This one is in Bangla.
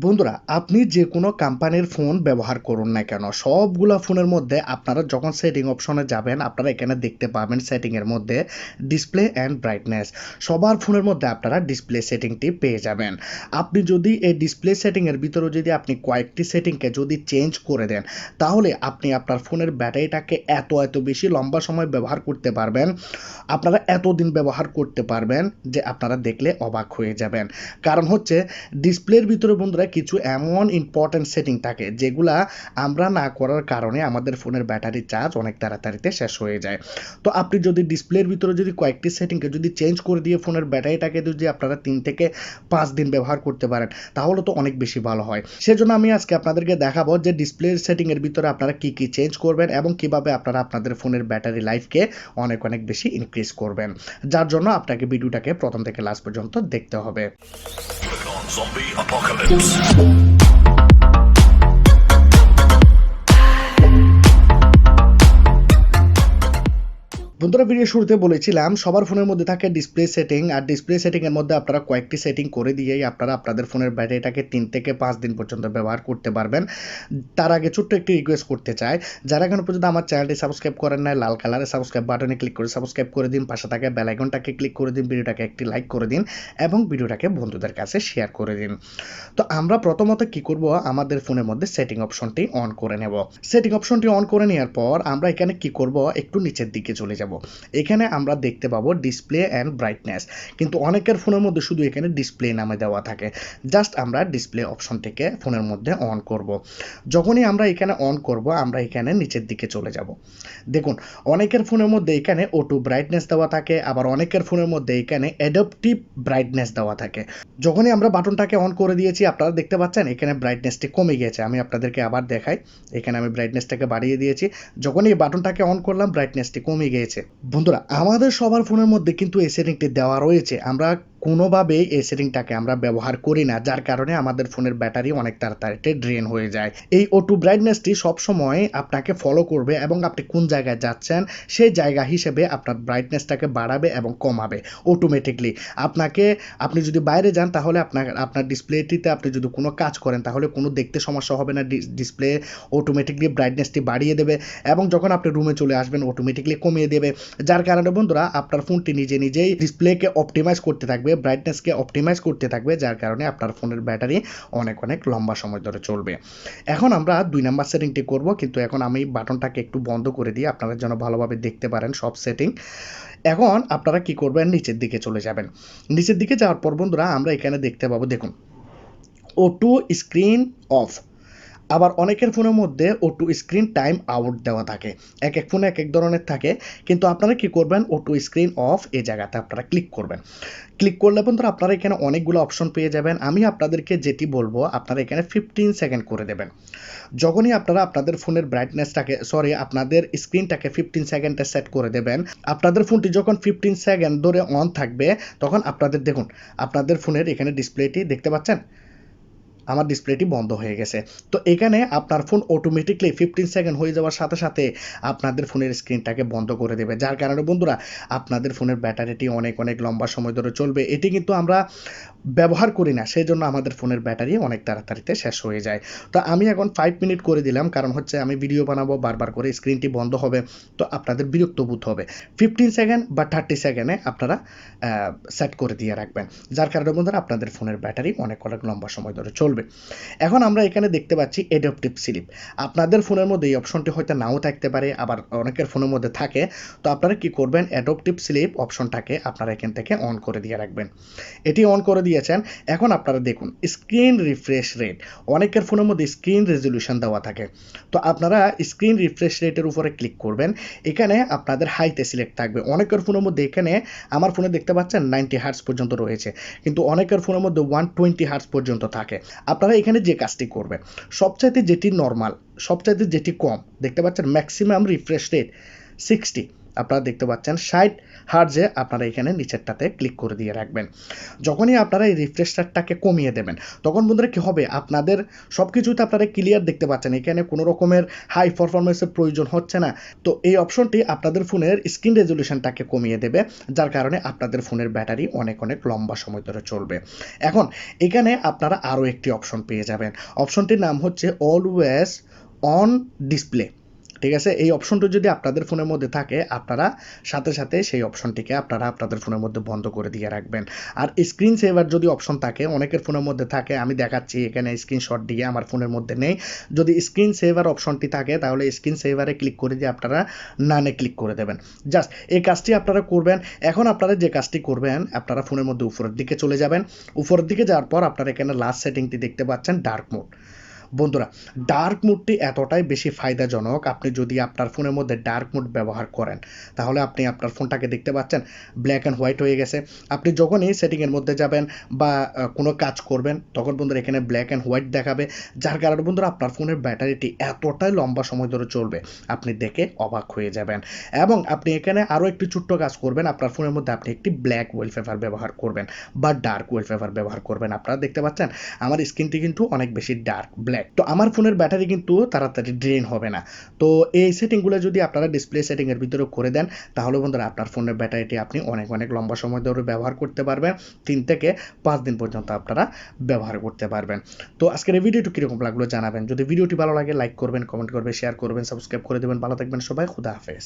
বন্ধুরা, আপনি যে কোনো কোম্পানির ফোন ব্যবহার করুন না কেন, সবগুলা ফোনের মধ্যে আপনারা যখন সেটিং অপশনে যাবেন, আপনারা এখানে দেখতে পাবেন সেটিংয়ের মধ্যে ডিসপ্লে অ্যান্ড ব্রাইটনেস। সবার ফোনের মধ্যে আপনারা ডিসপ্লে সেটিংটি পেয়ে যাবেন। আপনি যদি এই ডিসপ্লে সেটিংয়ের ভিতরে যদি আপনি কয়েকটি সেটিংকে যদি চেঞ্জ করে দেন, তাহলে আপনি আপনার ফোনের ব্যাটারিটাকে এত বেশি লম্বা সময় ব্যবহার করতে পারবেন, আপনারা এতদিন ব্যবহার করতে পারবেন যে আপনারা দেখলে অবাক হয়ে যাবেন। কারণ হচ্ছে ডিসপ্লের ভিতরে বন্ধুরা কিছু এমন ইম্পর্টেন্ট সেটিং থাকে যেগুলা আমরা না করার কারণে আমাদের ফোনের ব্যাটারি চার্জ অনেক তাড়াতাড়িতে শেষ হয়ে যায়। তো আপনি যদি ডিসপ্লের ভিতরে যদি কয়েকটি সেটিংকে যদি চেঞ্জ করে দিয়ে ফোনের ব্যাটারিটাকে যদি আপনারা 3 থেকে 5 দিন ব্যবহার করতে পারেন, তাহলে তো অনেক বেশি ভালো হয়। সেজন্য আমি আজকে আপনাদেরকে দেখাবো যে ডিসপ্লের সেটিংয়ের ভিতরে আপনারা কি চেঞ্জ করবেন এবং কিভাবে আপনারা আপনাদের ফোনের ব্যাটারি লাইফকে অনেক বেশি ইনক্রিজ করবেন। যার জন্য আপনাকে ভিডিওটাকে প্রথম থেকে লাস্ট পর্যন্ত দেখতে হবে। Zombie apocalypse. বন্ধুরা, ভিডিও শুরুতে বলেছিলাম সবার ফোনের মধ্যে থাকে ডিসপ্লে সেটিং, আর ডিসপ্লে সেটিংয়ের মধ্যে আপনারা কয়েকটি সেটিং করে দিয়েই আপনারা আপনাদের ফোনের ব্যাটারিটাকে 3 থেকে 5 দিন পর্যন্ত ব্যবহার করতে পারবেন। তার আগে ছোট্ট একটি রিকোয়েস্ট করতে চাই, যারা এখনো পর্যন্ত আমার চ্যানেলটি সাবস্ক্রাইব করেন নাই, লাল কালারের সাবস্ক্রাইব বাটনে ক্লিক করে সাবস্ক্রাইব করে দিন, পাশে থাকা বেল আইকনটাকে ক্লিক করে দিন, ভিডিওটাকে একটি লাইক করে দিন এবং ভিডিওটাকে বন্ধুদের কাছে শেয়ার করে দিন। তো আমরা প্রথমত কি করব, আমাদের ফোনের মধ্যে সেটিং অপশনটি অন করে নেব। সেটিং অপশনটি অন করে নেওয়ার পর আমরা এখানে কি করব, একটু নিচের দিকে চলে যাব। এখানে আমরা দেখতে পাবো ডিসপ্লে অ্যান্ড ব্রাইটনেস, কিন্তু অনেকের ফোনের মধ্যে শুধু এখানে ডিসপ্লে নামে দেওয়া থাকে। জাস্ট আমরা ডিসপ্লে অপশনটিকে ফোনের মধ্যে অন করব। যখনই আমরা এখানে অন করব, আমরা এখানে নিচের দিকে চলে যাব। দেখুন, অনেকের ফোনের মধ্যে এখানে অটো ব্রাইটনেস দেওয়া থাকে, আবার অনেকের ফোনের মধ্যে এখানে অ্যাডাপটিভ ব্রাইটনেস দেওয়া থাকে। যখনই আমরা বাটনটাকে অন করে দিয়েছি, আপনারা দেখতে পাচ্ছেন এখানে ব্রাইটনেসটি কমে গিয়েছে। আমি আপনাদেরকে আবার দেখাই, এখানে আমি ব্রাইটনেসটাকে বাড়িয়ে দিয়েছি। যখনই এই বাটনটাকে অন করলাম, ব্রাইটনেসটি কমে গিয়েছে। বন্ধুরা, আমাদের সবার ফোনের মধ্যে কিন্তু এই সেটিংটি দেওয়া রয়েছে, আমরা কোনোভাবেই এই সেটিংটাকে আমরা ব্যবহার করি না, যার কারণে আমাদের ফোনের ব্যাটারি অনেক তাড়াতাড়িতে ড্রেন হয়ে যায়। এই অটো ব্রাইটনেসটি সবসময় আপনাকে ফলো করবে এবং আপনি কোন জায়গায় যাচ্ছেন সেই জায়গা হিসেবে আপনার ব্রাইটনেসটাকে বাড়াবে এবং কমাবে অটোমেটিকলি। আপনি যদি বাইরে যান, তাহলে আপনার ডিসপ্লেটিতে আপনি যদি কোনো কাজ করেন, তাহলে কোনো দেখতে সমস্যা হবে না, ডিসপ্লে অটোমেটিকলি ব্রাইটনেসটি বাড়িয়ে দেবে এবং যখন আপনি রুমে চলে আসবেন অটোমেটিকলি কমিয়ে দেবে। যার কারণে বন্ধুরা, আপনার ফোনটি নিজেই ডিসপ্লেকে অপটিমাইজ করতে থাকবে, ব্রাইটনেসকে অপটিমাইজ করতে থাকবে, যার কারণে আপনার ফোনের ব্যাটারি অনেক লম্বা সময় ধরে চলবে। এখন আমরা 2 নাম্বার সেটিংটি করব, কিন্তু এখন আমি বাটনটাকে একটু বন্ধ করে দিয়ে আপনাদের জন্য ভালোভাবে দেখতে পারেন সব সেটিং। এখন আপনারা কি করবেন, নিচের দিকে চলে যাবেন। নিচের দিকে যাওয়ার পর বন্ধুরা, আমরা এখানে দেখতে পাবো, দেখুন, অটো স্ক্রিন অফ। আবার অনেকের ফোনের মধ্যে অটো স্ক্রিন টাইম আউট দেওয়া থাকে, এক ফোনে এক ধরনের থাকে, কিন্তু আপনারা কি করবেন, অটো স্ক্রিন অফ এই জায়গাতে আপনারা ক্লিক করবেন। ক্লিক করলে বন্ধুরা আপনারা এখানে অনেকগুলো অপশন পেয়ে যাবেন। আমি আপনাদেরকে যেটি বলবো, আপনারা এখানে 15 সেকেন্ড করে দেবেন। যখনই আপনারা আপনাদের ফোনের আপনাদের স্ক্রিনটাকে 15 সেকেন্ডে সেট করে দেবেন, আপনাদের ফোনটি যখন 15 সেকেন্ড ধরে অন থাকবে, তখন দেখুন, আপনাদের ফোনের এখানে ডিসপ্লেটি দেখতে পাচ্ছেন, আমার ডিসপ্লেটি বন্ধ হয়ে গেছে। তো এখানে আপনার ফোন অটোমেটিকলি 15 সেকেন্ড হয়ে যাওয়ার সাথে আপনাদের ফোনের স্ক্রিনটাকে বন্ধ করে দেবে, যার কারণে বন্ধুরা আপনাদের ফোনের ব্যাটারিটি অনেক লম্বা সময় ধরে চলবে। এটি কিন্তু আমরা ব্যবহার করি না, সেই জন্য আমাদের ফোনের ব্যাটারি অনেক তাড়াতাড়িতে শেষ হয়ে যায়। তো আমি এখন 5 মিনিট করে দিলাম, কারণ হচ্ছে আমি ভিডিও বানাবো, বারবার করে স্ক্রিনটি বন্ধ হবে, তো আপনাদের বিরক্ত বোধ হবে। 15 সেকেন্ড বা 30 সেকেন্ডে আপনারা সেট করে দিয়ে রাখবেন, যার কারণে বন্ধুরা আপনাদের ফোনের ব্যাটারি অনেক লম্বা সময় ধরে চলবে। এখন আমরা এখানে দেখতে পাচ্ছি অ্যাডাপটিভ স্লিপ। আপনাদের ফোনের মধ্যে এই অপশনটি হয়তো নাও থাকতে পারে, আবার অনেকের ফোনের মধ্যে থাকে। তো আপনারা কি করবেন, অ্যাডাপটিভ স্লিপ অপশনটাকে আপনারা এখান থেকে অন করে দিয়ে রাখবেন। এটি অন করে দিয়েছেন। এখন আপনারা দেখুন স্ক্রিন রিফ্রেশ রেট, অনেকের ফোনের মধ্যে স্ক্রিন রেজলিউশন দেওয়া থাকে। তো আপনারা স্ক্রিন রিফ্রেশ রেটের উপরে ক্লিক করবেন, এখানে আপনাদের হাইতে সিলেক্ট থাকবে। অনেকের ফোনের মধ্যে এখানে, আমার ফোনে দেখতে পাচ্ছেন 90 হার্টজ পর্যন্ত রয়েছে, কিন্তু অনেকের ফোনের মধ্যে 120 হার্টজ পর্যন্ত থাকে। আপনারা এখানে যে কাজটি করবেন, সবচাইতে যেটি নর্মাল, সবচাইতে যেটি কম দেখতে পাচ্ছেন, ম্যাক্সিমাম রিফ্রেশ রেট 60, আপনারা দেখতে পাচ্ছেন 60 হার্জে আপনারা এখানে নিচেরটাতে ক্লিক করে দিয়ে রাখবেন। যখনই আপনারা এই রিফ্রেশ রেটটাকে কমিয়ে দেবেন তখন বন্ধুরা কি হবে, আপনাদের সব কিছুতে আপনারা ক্লিয়ার দেখতে পাচ্ছেন, এখানে কোনো রকমের হাই পারফরমেন্সের প্রয়োজন হচ্ছে না। তো এই অপশনটি আপনাদের ফোনের স্ক্রিন রেজলিউশনটাকে কমিয়ে দেবে, যার কারণে আপনাদের ফোনের ব্যাটারি অনেক অনেক লম্বা সময় ধরে চলবে। এখন এখানে আপনারা আরও একটি অপশন পেয়ে যাবেন, অপশনটির নাম হচ্ছে অলওয়েজ অন ডিসপ্লে। ঠিক আছে, এই অপশনটি যদি আপনাদের ফোনের মধ্যে থাকে আপনারা সাথে সাথে সেই অপশনটিকে আপনারা আপনাদের ফোনের মধ্যে বন্ধ করে দিয়ে রাখবেন। আর স্ক্রিন সেভার যদি অপশন থাকে, অনেকের ফোনের মধ্যে থাকে, আমি দেখাচ্ছি এখানে স্ক্রিনশট দিয়ে, আমার ফোনের মধ্যে নেই। যদি স্ক্রিন সেভার অপশনটি থাকে তাহলে স্ক্রিন সেভারে ক্লিক করে দিয়ে আপনারা নানে ক্লিক করে দেবেন। জাস্ট এই কাজটি আপনারা করবেন। এখন আপনারা যে কাজটি করবেন, আপনারা ফোনের মধ্যে উপরের দিকে চলে যাবেন। উপরের দিকে যাওয়ার পর আপনারা এখানে লাস্ট সেটিংটি দেখতে পাচ্ছেন, ডার্ক মোড। বন্ধুরা, ডার্ক মোডটি এতটাই বেশি ফায়দাজনক, আপনি যদি আপনার ফোনের মধ্যে ডার্ক মোড ব্যবহার করেন তাহলে আপনি আপনার ফোনটাকে দেখতে পাচ্ছেন ব্ল্যাক অ্যান্ড হোয়াইট হয়ে গেছে। আপনি যখনই সেটিংয়ের মধ্যে যাবেন বা কোনো কাজ করবেন তখন বন্ধুরা এখানে ব্ল্যাক অ্যান্ড হোয়াইট দেখাবে, যার কারণে বন্ধুরা আপনার ফোনের ব্যাটারিটি এতটাই লম্বা সময় ধরে চলবে আপনি দেখে অবাক হয়ে যাবেন। এবং আপনি এখানে আরও একটি ছোট্ট কাজ করবেন, আপনার ফোনের মধ্যে আপনি একটি ব্ল্যাক ওয়েলপেপার ব্যবহার করবেন বা ডার্ক ওয়েলপেপার ব্যবহার করবেন। আপনারা দেখতে পাচ্ছেন আমার স্ক্রিনটি কিন্তু অনেক বেশি ডার্ক ব্ল্যাক, তো আমার ফোনের ব্যাটারি কিন্তু তাড়াতাড়ি ড্রেন হবে না। তো এই সেটিংগুলো যদি আপনারা ডিসপ্লে সেটিংয়ের ভিতরে করে দেন তাহলে বন্ধুরা আপনার ফোনের ব্যাটারিটি আপনি অনেক অনেক লম্বা সময় ধরে ব্যবহার করতে পারবেন, 3 থেকে 5 দিন পর্যন্ত আপনারা ব্যবহার করতে পারবেন। তো আজকের এই ভিডিওটি কীরকম লাগলো জানাবেন। যদি ভিডিওটি ভালো লাগে লাইক করবেন, কমেন্ট করবেন, শেয়ার করবেন, সাবস্ক্রাইব করে দেবেন। ভালো থাকবেন সবাই, খুদা হাফেজ।